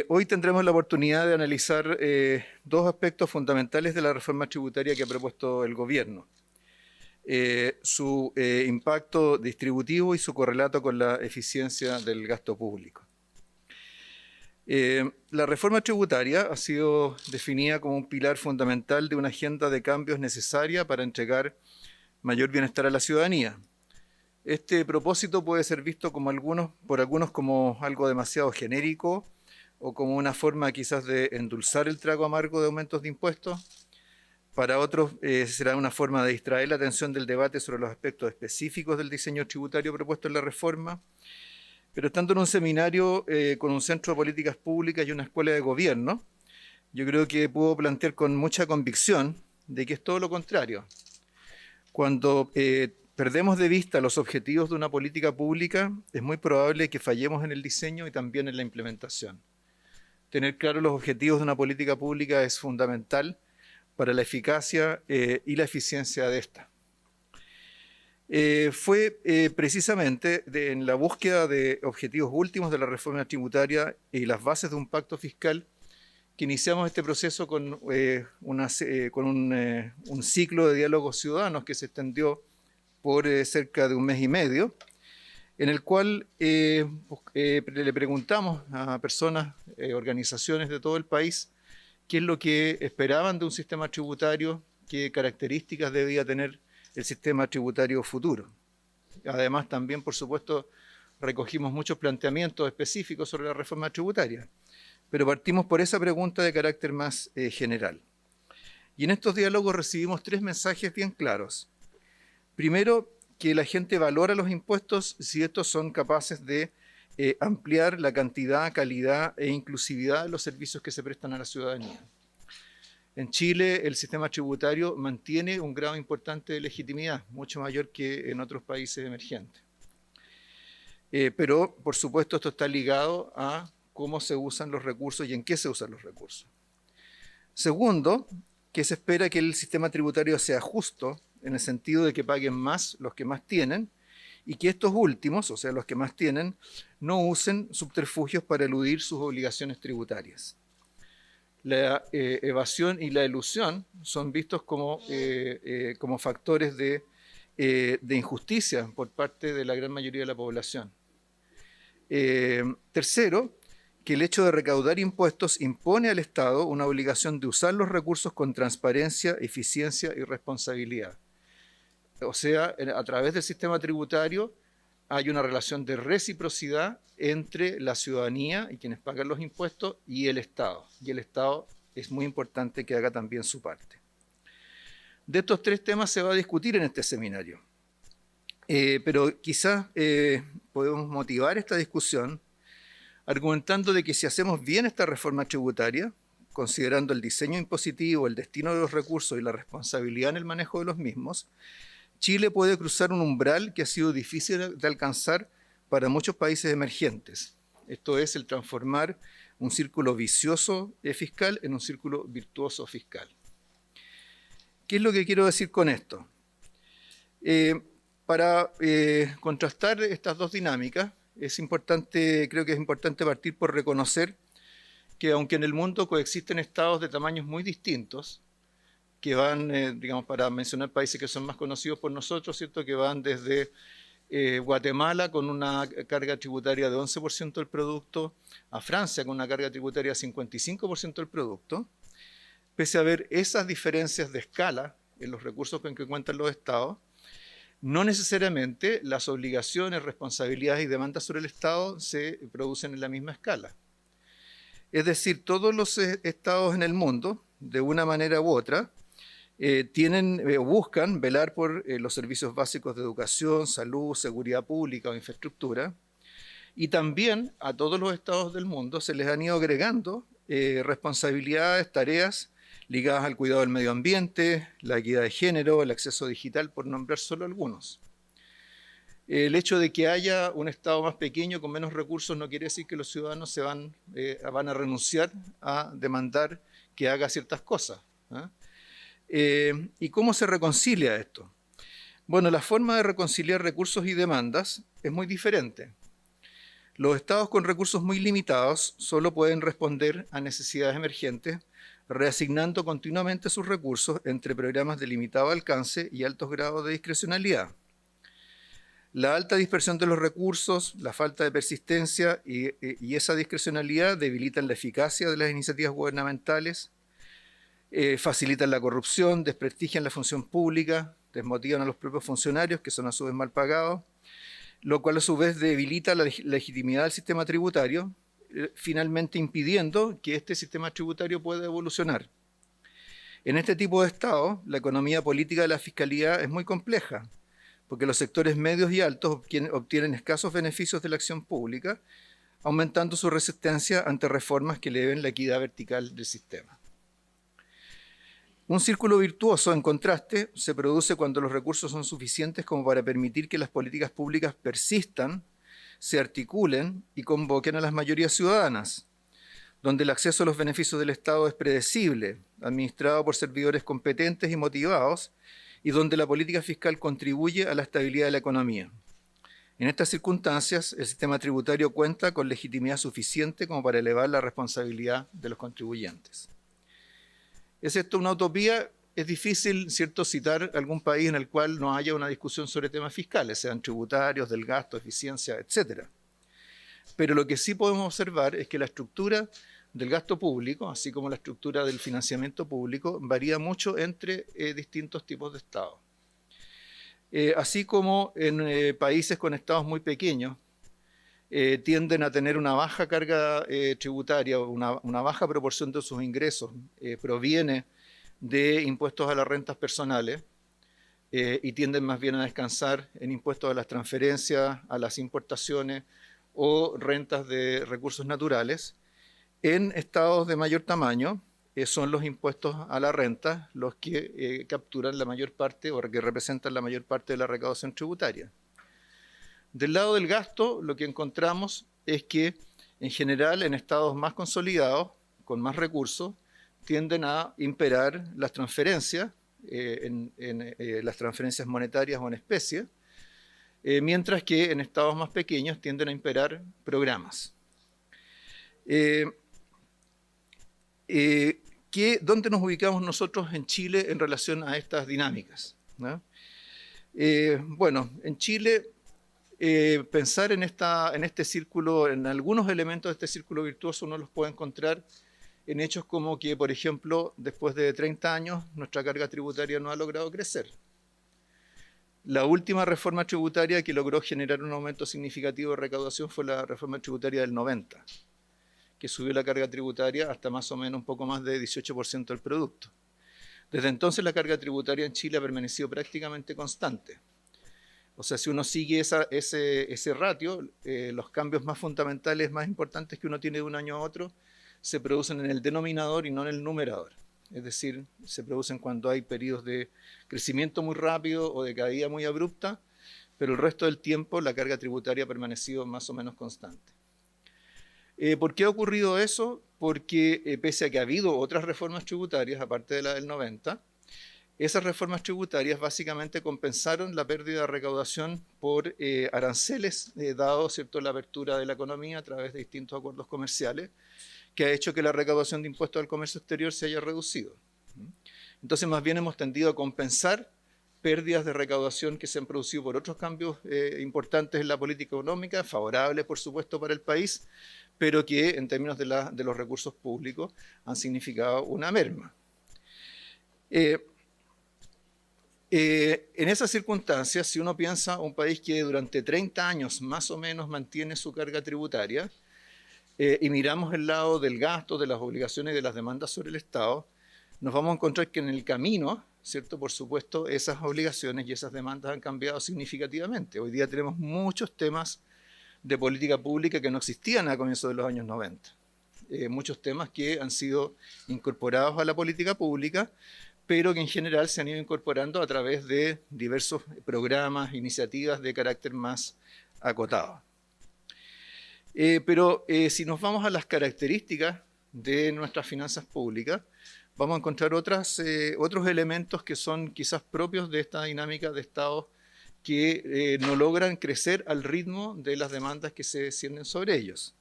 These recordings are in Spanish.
Hoy tendremos la oportunidad de analizar dos aspectos fundamentales de la reforma tributaria que ha propuesto el gobierno. Su impacto distributivo y su correlato con la eficiencia del gasto público. La reforma tributaria ha sido definida como un pilar fundamental de una agenda de cambios necesaria para entregar mayor bienestar a la ciudadanía. Este propósito puede ser visto por algunos como algo demasiado genérico o como una forma quizás de endulzar el trago amargo de aumentos de impuestos. Para otros será una forma de distraer la atención del debate sobre los aspectos específicos del diseño tributario propuesto en la reforma. Pero estando en un seminario con un centro de políticas públicas y una escuela de gobierno, yo creo que puedo plantear con mucha convicción de que es todo lo contrario. Cuando perdemos de vista los objetivos de una política pública, es muy probable que fallemos en el diseño y también en la implementación. Tener claro los objetivos de una política pública es fundamental para la eficacia y la eficiencia de esta. Fue precisamente en la búsqueda de objetivos últimos de la reforma tributaria y las bases de un pacto fiscal que iniciamos este proceso con un ciclo de diálogos ciudadanos que se extendió por cerca de un mes y medio, en el cual le preguntamos a personas, organizaciones de todo el país, qué es lo que esperaban de un sistema tributario, qué características debía tener el sistema tributario futuro. Además, también, por supuesto, recogimos muchos planteamientos específicos sobre la reforma tributaria, pero partimos por esa pregunta de carácter más general. Y en estos diálogos recibimos tres mensajes bien claros. Primero, que la gente valora los impuestos si estos son capaces de ampliar la cantidad, calidad e inclusividad de los servicios que se prestan a la ciudadanía. En Chile, el sistema tributario mantiene un grado importante de legitimidad, mucho mayor que en otros países emergentes. Pero, por supuesto, esto está ligado a cómo se usan los recursos y en qué se usan los recursos. Segundo, que se espera que el sistema tributario sea justo, en el sentido de que paguen más los que más tienen, y que estos últimos, o sea, los que más tienen, no usen subterfugios para eludir sus obligaciones tributarias. La evasión y la elusión son vistos como factores de injusticia por parte de la gran mayoría de la población. Tercero, que el hecho de recaudar impuestos impone al Estado una obligación de usar los recursos con transparencia, eficiencia y responsabilidad. O sea, a través del sistema tributario hay una relación de reciprocidad entre la ciudadanía y quienes pagan los impuestos y el Estado. Y el Estado es muy importante que haga también su parte. De estos tres temas se va a discutir en este seminario. Pero quizás podemos motivar esta discusión argumentando de que si hacemos bien esta reforma tributaria, considerando el diseño impositivo, el destino de los recursos y la responsabilidad en el manejo de los mismos, Chile puede cruzar un umbral que ha sido difícil de alcanzar para muchos países emergentes. Esto es el transformar un círculo vicioso fiscal en un círculo virtuoso fiscal. ¿Qué es lo que quiero decir con esto? Para contrastar estas dos dinámicas, creo que es importante partir por reconocer que aunque en el mundo coexisten estados de tamaños muy distintos, que van, digamos, para mencionar países que son más conocidos por nosotros, ¿cierto? Que van desde Guatemala con una carga tributaria de 11% del producto, a Francia con una carga tributaria de 55% del producto. Pese a ver esas diferencias de escala en los recursos con que cuentan los estados, no necesariamente las obligaciones, responsabilidades y demandas sobre el Estado se producen en la misma escala. Es decir, todos los estados en el mundo, de una manera u otra, buscan velar por los servicios básicos de educación, salud, seguridad pública o infraestructura, y también a todos los estados del mundo se les han ido agregando responsabilidades, tareas ligadas al cuidado del medio ambiente, la equidad de género, el acceso digital, por nombrar solo algunos. El hecho de que haya un Estado más pequeño, con menos recursos, no quiere decir que los ciudadanos van a renunciar a demandar que haga ciertas cosas. ¿Y cómo se reconcilia esto? Bueno, la forma de reconciliar recursos y demandas es muy diferente. Los estados con recursos muy limitados solo pueden responder a necesidades emergentes, reasignando continuamente sus recursos entre programas de limitado alcance y altos grados de discrecionalidad. La alta dispersión de los recursos, la falta de persistencia y esa discrecionalidad debilitan la eficacia de las iniciativas gubernamentales, facilitan la corrupción, desprestigian la función pública, desmotivan a los propios funcionarios, que son a su vez mal pagados, lo cual a su vez debilita la legitimidad del sistema tributario, finalmente impidiendo que este sistema tributario pueda evolucionar. En este tipo de Estado, la economía política de la fiscalía es muy compleja, porque los sectores medios y altos obtienen escasos beneficios de la acción pública, aumentando su resistencia ante reformas que eleven la equidad vertical del sistema. Un círculo virtuoso, en contraste, se produce cuando los recursos son suficientes como para permitir que las políticas públicas persistan, se articulen y convoquen a las mayorías ciudadanas, donde el acceso a los beneficios del Estado es predecible, administrado por servidores competentes y motivados, y donde la política fiscal contribuye a la estabilidad de la economía. En estas circunstancias, el sistema tributario cuenta con legitimidad suficiente como para elevar la responsabilidad de los contribuyentes. ¿Es esto una utopía? Es difícil, ¿cierto?, citar algún país en el cual no haya una discusión sobre temas fiscales, sean tributarios, del gasto, eficiencia, etc. Pero lo que sí podemos observar es que la estructura del gasto público, así como la estructura del financiamiento público, varía mucho entre distintos tipos de estados. Así como en países con estados muy pequeños, tienden a tener una baja carga tributaria, una baja proporción de sus ingresos proviene de impuestos a las rentas personales y tienden más bien a descansar en impuestos a las transferencias, a las importaciones o rentas de recursos naturales. En estados de mayor tamaño son los impuestos a la renta los que capturan la mayor parte o que representan la mayor parte de la recaudación tributaria. Del lado del gasto, lo que encontramos es que, en general, en estados más consolidados, con más recursos, tienden a imperar las transferencias, las transferencias monetarias o en especie, mientras que en estados más pequeños tienden a imperar programas. ¿Dónde nos ubicamos nosotros en Chile en relación a estas dinámicas? ¿No? Bueno, en Chile, pensar en este círculo, en algunos elementos de este círculo virtuoso, uno los puede encontrar en hechos como que, por ejemplo, después de 30 años, nuestra carga tributaria no ha logrado crecer. La última reforma tributaria que logró generar un aumento significativo de recaudación fue la reforma tributaria del 90, que subió la carga tributaria hasta más o menos un poco más de 18% del producto. Desde entonces la carga tributaria en Chile ha permanecido prácticamente constante. O sea, si uno sigue ese ratio, los cambios más fundamentales, más importantes que uno tiene de un año a otro, se producen en el denominador y no en el numerador. Es decir, se producen cuando hay periodos de crecimiento muy rápido o de caída muy abrupta, pero el resto del tiempo la carga tributaria ha permanecido más o menos constante. ¿Por qué ha ocurrido eso? Porque pese a que ha habido otras reformas tributarias, aparte de la del 90, esas reformas tributarias básicamente compensaron la pérdida de recaudación por aranceles, dado, ¿cierto?, la apertura de la economía a través de distintos acuerdos comerciales, que ha hecho que la recaudación de impuestos al comercio exterior se haya reducido. Entonces, más bien hemos tendido a compensar pérdidas de recaudación que se han producido por otros cambios importantes en la política económica, favorables, por supuesto, para el país, pero que en términos de los recursos públicos han significado una merma. En esas circunstancias, si uno piensa un país que durante 30 años más o menos mantiene su carga tributaria, y miramos el lado del gasto, de las obligaciones y de las demandas sobre el Estado, nos vamos a encontrar que en el camino, ¿cierto?, por supuesto, esas obligaciones y esas demandas han cambiado significativamente. Hoy día tenemos muchos temas de política pública que no existían a comienzos de los años 90. Muchos temas que han sido incorporados a la política pública, pero que en general se han ido incorporando a través de diversos programas, iniciativas de carácter más acotado. Pero si nos vamos a las características de nuestras finanzas públicas, vamos a encontrar otros elementos que son quizás propios de esta dinámica de estados que no logran crecer al ritmo de las demandas que se descienden sobre ellos.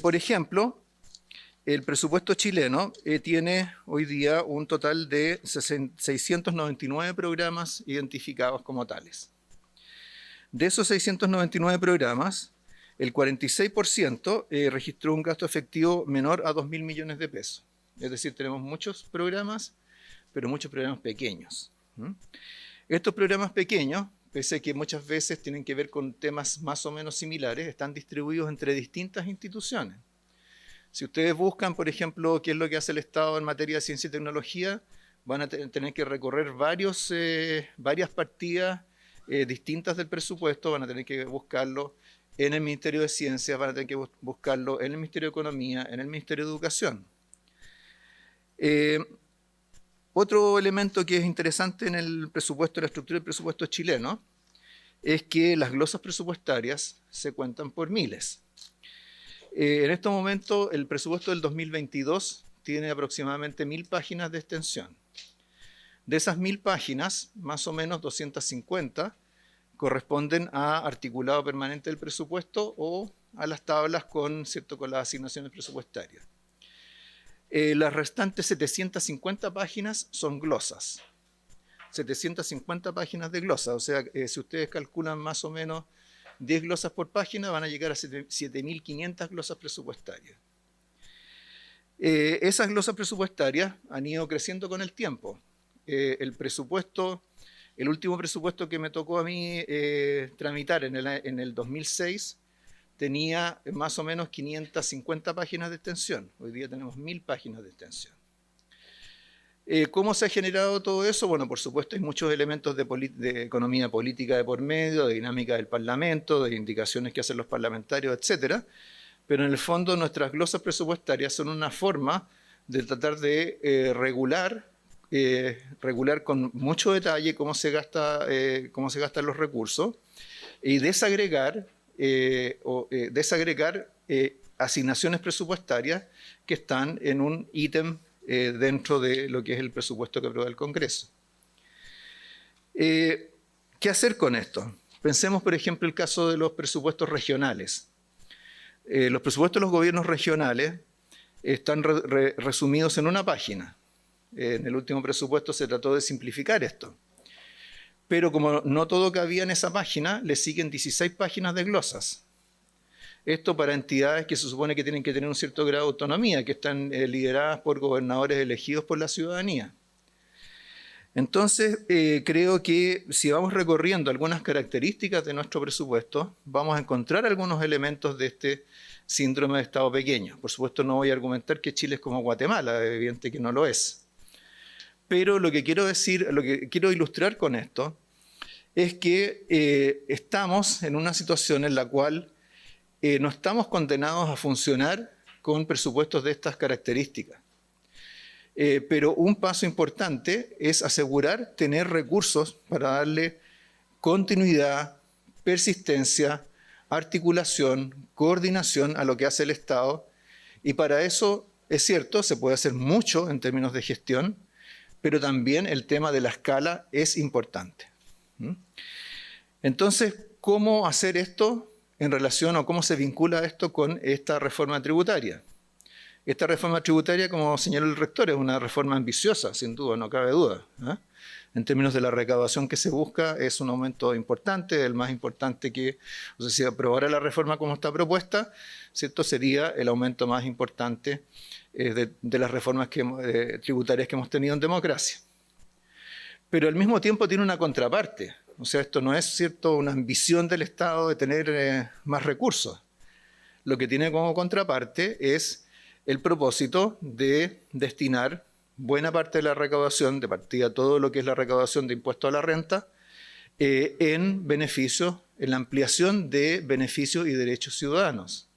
Por ejemplo, el presupuesto chileno tiene hoy día un total de 699 programas identificados como tales. De esos 699 programas, el 46% registró un gasto efectivo menor a 2.000 millones de pesos. Es decir, tenemos muchos programas, pero muchos programas pequeños. Estos programas pequeños, pese a que muchas veces tienen que ver con temas más o menos similares, están distribuidos entre distintas instituciones. Si ustedes buscan, por ejemplo, qué es lo que hace el Estado en materia de ciencia y tecnología, van a tener que recorrer varias partidas distintas del presupuesto, van a tener que buscarlo en el Ministerio de Ciencias, van a tener que buscarlo en el Ministerio de Economía, en el Ministerio de Educación. Otro elemento que es interesante en el presupuesto, la estructura del presupuesto chileno, es que las glosas presupuestarias se cuentan por miles. En estos momentos, el presupuesto del 2022 tiene aproximadamente 1.000 páginas de extensión. De esas 1.000 páginas, más o menos 250 corresponden a articulado permanente del presupuesto o a las tablas con las asignaciones presupuestarias. Las restantes 750 páginas son glosas. 750 páginas de glosas, o sea, si ustedes calculan más o menos 10 glosas por página, van a llegar a 7.500 glosas presupuestarias. Esas glosas presupuestarias han ido creciendo con el tiempo. El último presupuesto que me tocó a mí tramitar en el 2006 tenía más o menos 550 páginas de extensión. Hoy día tenemos 1.000 páginas de extensión. ¿Cómo se ha generado todo eso? Bueno, por supuesto hay muchos elementos de economía política de por medio, de dinámica del Parlamento, de indicaciones que hacen los parlamentarios, etcétera. Pero en el fondo nuestras glosas presupuestarias son una forma de tratar de regular con mucho detalle cómo se gastan los recursos y desagregar asignaciones presupuestarias que están en un ítem dentro de lo que es el presupuesto que aprueba el Congreso. ¿Qué hacer con esto? Pensemos, por ejemplo, el caso de los presupuestos regionales. Los presupuestos de los gobiernos regionales están resumidos en una página. En el último presupuesto se trató de simplificar esto. Pero como no todo cabía en esa página, le siguen 16 páginas de glosas. Esto para entidades que se supone que tienen que tener un cierto grado de autonomía, que están lideradas por gobernadores elegidos por la ciudadanía. Entonces, creo que si vamos recorriendo algunas características de nuestro presupuesto, vamos a encontrar algunos elementos de este síndrome de Estado pequeño. Por supuesto, no voy a argumentar que Chile es como Guatemala, es evidente que no lo es. Pero lo que quiero decir, lo que quiero ilustrar con esto, es que estamos en una situación en la cual no estamos condenados a funcionar con presupuestos de estas características. Pero un paso importante es asegurar tener recursos para darle continuidad, persistencia, articulación, coordinación a lo que hace el Estado. Y para eso, es cierto, se puede hacer mucho en términos de gestión, pero también el tema de la escala es importante. Entonces, ¿cómo hacer esto en relación o cómo se vincula esto con esta reforma tributaria? Esta reforma tributaria, como señaló el rector, es una reforma ambiciosa, sin duda, no cabe duda. En términos de la recaudación que se busca, es un aumento importante, el más importante que, o sea, si aprobara la reforma como está propuesta, ¿cierto? Sería el aumento más importante de las reformas tributarias que hemos tenido en democracia. Pero al mismo tiempo tiene una contraparte. O sea, esto no es, ¿cierto?, una ambición del Estado de tener más recursos. Lo que tiene como contraparte es el propósito de destinar buena parte de la recaudación, de partida todo lo que es la recaudación de impuesto a la renta, en beneficio, en la ampliación de beneficios y derechos ciudadanos,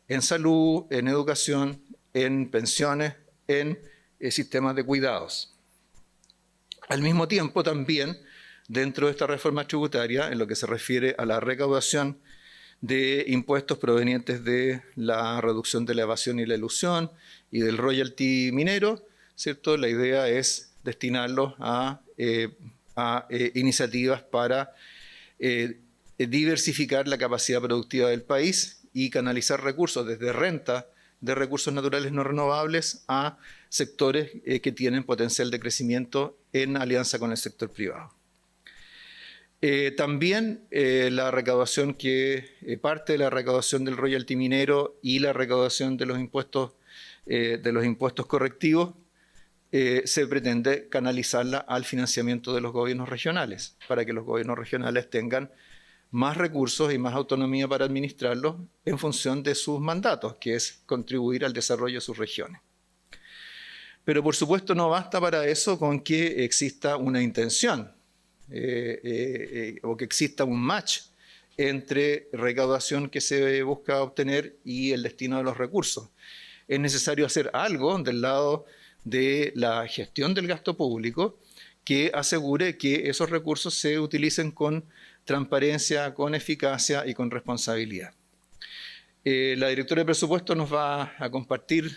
en salud, en educación, en pensiones, en sistemas de cuidados. Al mismo tiempo también, dentro de esta reforma tributaria, en lo que se refiere a la recaudación de impuestos provenientes de la reducción de la evasión y la elusión y del royalty minero, ¿cierto? La idea es destinarlos a a iniciativas para diversificar la capacidad productiva del país y canalizar recursos desde renta de recursos naturales no renovables a sectores que tienen potencial de crecimiento en alianza con el sector privado. También la recaudación parte de la recaudación del royalty minero y la recaudación de los impuestos correctivos se pretende canalizarla al financiamiento de los gobiernos regionales, para que los gobiernos regionales tengan más recursos y más autonomía para administrarlos en función de sus mandatos, que es contribuir al desarrollo de sus regiones. Pero por supuesto no basta para eso con que exista una intención o que exista un match entre recaudación que se busca obtener y el destino de los recursos. Es necesario hacer algo del lado de la gestión del gasto público que asegure que esos recursos se utilicen con transparencia, con eficacia y con responsabilidad. La directora de presupuesto nos va a compartir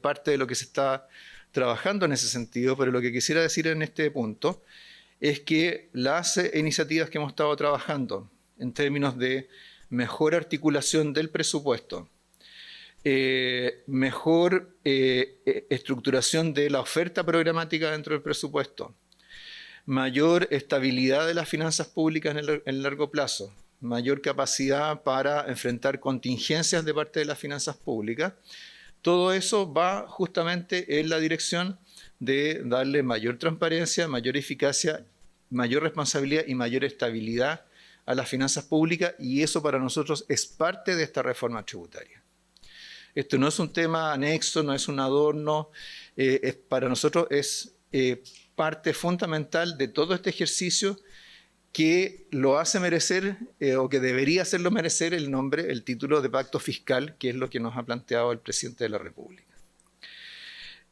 parte de lo que se está trabajando en ese sentido, pero lo que quisiera decir en este punto es que las iniciativas que hemos estado trabajando en términos de mejor articulación del presupuesto, mejor estructuración de la oferta programática dentro del presupuesto, mayor estabilidad de las finanzas públicas en el largo plazo, mayor capacidad para enfrentar contingencias de parte de las finanzas públicas, todo eso va justamente en la dirección de darle mayor transparencia, mayor eficacia, mayor responsabilidad y mayor estabilidad a las finanzas públicas, y eso para nosotros es parte de esta reforma tributaria. Esto no es un tema anexo, no es un adorno, para nosotros es parte fundamental de todo este ejercicio que lo hace merecer o que debería hacerlo merecer el nombre, el título de pacto fiscal, que es lo que nos ha planteado el presidente de la República.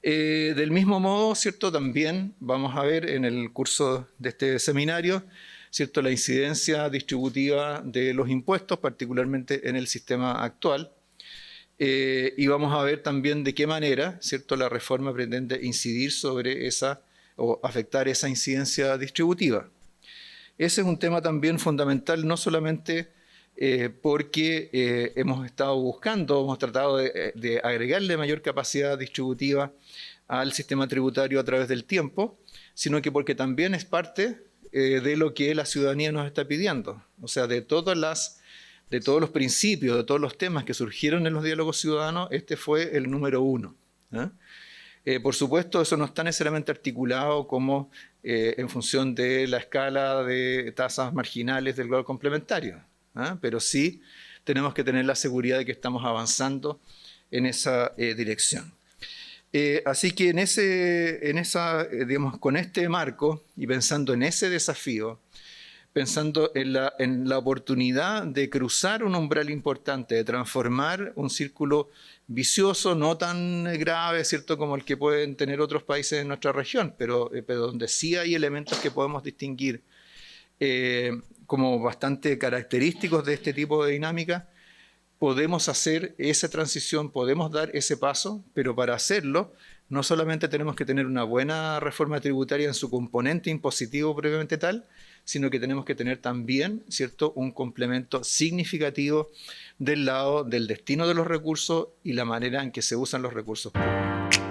Del mismo modo, ¿cierto? También vamos a ver en el curso de este seminario, ¿cierto?, la incidencia distributiva de los impuestos, particularmente en el sistema actual, y vamos a ver también de qué manera, ¿cierto?, la reforma pretende incidir sobre esa o afectar esa incidencia distributiva. Ese es un tema también fundamental, no solamente porque hemos tratado de agregarle mayor capacidad distributiva al sistema tributario a través del tiempo, sino que porque también es parte de lo que la ciudadanía nos está pidiendo. O sea, de todos los principios, de todos los temas que surgieron en los diálogos ciudadanos, este fue el número 1. Por supuesto, eso no está necesariamente articulado como en función de la escala de tasas marginales del valor complementario, pero sí tenemos que tener la seguridad de que estamos avanzando en esa dirección. Así que digamos, con este marco y pensando en ese desafío, pensando en la oportunidad de cruzar un umbral importante, de transformar un círculo vicioso, no tan grave, ¿cierto?, como el que pueden tener otros países en nuestra región, pero donde sí hay elementos que podemos distinguir como bastante característicos de este tipo de dinámica. Podemos hacer esa transición, podemos dar ese paso, pero para hacerlo no solamente tenemos que tener una buena reforma tributaria en su componente impositivo propiamente tal, sino que tenemos que tener también, ¿cierto?, un complemento significativo del lado del destino de los recursos y la manera en que se usan los recursos públicos.